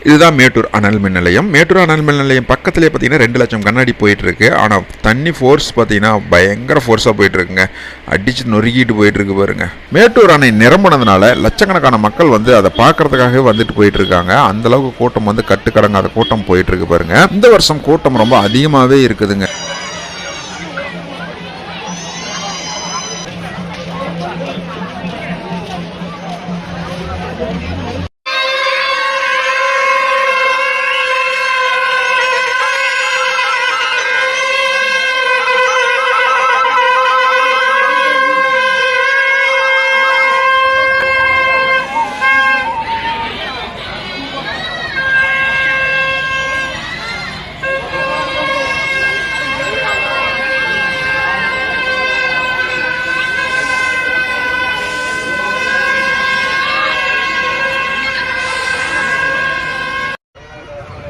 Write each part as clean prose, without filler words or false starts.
இதுதான் மேட்டூர் அனல் மின் நிலையம். மேட்டூர் அனல் மின் நிலையம் பக்கத்துலேயே பார்த்தீங்கன்னா 2 லட்சம் கண்ணாடி போயிட்டுருக்கு. ஆனால் தண்ணி ஃபோர்ஸ் பார்த்தீங்கன்னா பயங்கர ஃபோர்ஸாக போயிட்டுருக்குங்க. அடித்து நொறுக்கிட்டு போயிட்டுருக்கு பாருங்க. மேட்டூர் அணை நிரம்பினதுனால லட்சக்கணக்கான மக்கள் வந்து அதை பார்க்கறதுக்காகவே வந்துட்டு போயிட்டுருக்காங்க. அந்தளவுக்கு கூட்டம் வந்து கட்டுக்கடங்காத கூட்டம் போயிட்டுருக்கு பாருங்க. இந்த வருஷம் கூட்டம் ரொம்ப அதிகமாகவே இருக்குதுங்க.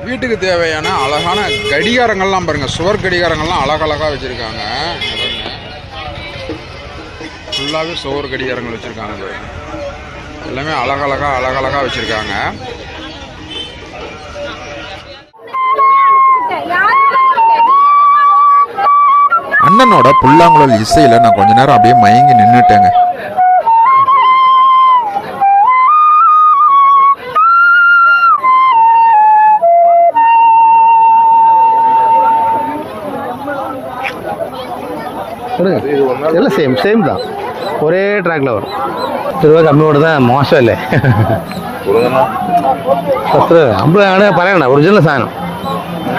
வீட்டுக்கு தேவையான அழகான கடிகாரங்கள்லாம் பாருங்க. சுவர் கடிகாரங்கள்லாம் அழகழகாக வச்சுருக்காங்க. ஃபுல்லாகவே சுவர் கடிகாரங்கள் வச்சுருக்காங்க பாருங்க. எல்லாமே அழகழகாக வச்சுருக்காங்க. அண்ணனோட புல்லாங்குழல் இசையில் நான் கொஞ்ச நேரம் அப்படியே மயங்கி நின்றுட்டேங்க. எல்லாம் சேம் தான், ஒரே ட்ராக்ல வரும். 10 ரூபா கம்மியோட தான் மோசம் இல்லை. 10 50 പറയണ്ട. ഒറിജിനൽ സാധനം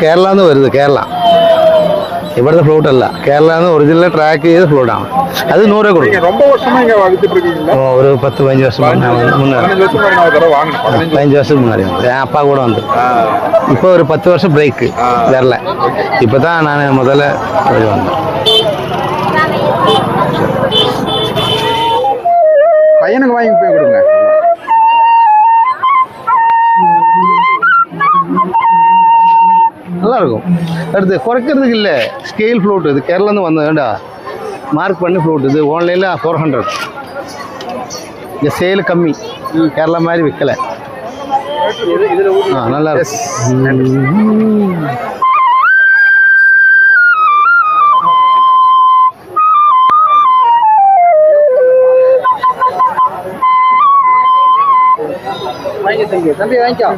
കേരളന്ന് വരുന്നത്. കേരള ഇവിടുത്തെ ഫ്ലൂട്ട് അല്ല, കേരളന്ന് ഒറിജിനൽ ട്രാക്ക് ചെയ്ത് ഫ്ലൂട്ടാണ്. അത് 100 രൂപ കൊടുക്കും. ഒരു 10-15 വർഷം മുന്നേ 15 வருஷம் முன்னாடி அப்பா கூட வந்து. இப்போ ஒரு 10 வருஷம் பிரேக்கு வரல. இப்போ தான் நான் முதல்ல வந்தேன். பையனுக்கு வாங்கி போய் கொடுங்க. நல்லா இருக்கும். அடுத்து குறைக்கிறதுக்கு இல்லை, ஸ்கேல் ஃப்ளூட். இது கேரளாந்து வந்தது வேண்டா, மார்க் பண்ணி ஃப்ளூட். இது ஆன்லைனில் 400. இந்த சேல் கம்மி, கேரளா மாதிரி விற்கலை. நல்லா இருக்கும். தம்பி வாங்கிக்கோ.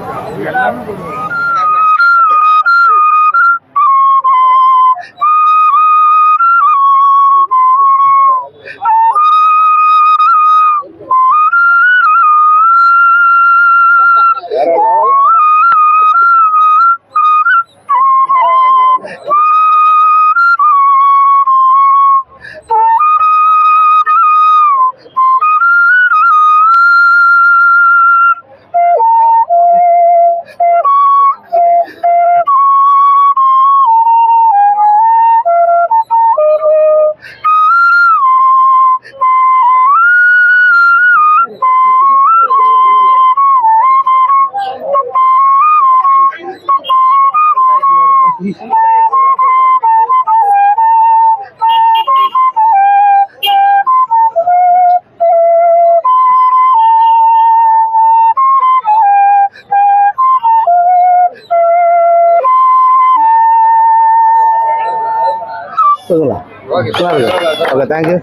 Okay, thank you.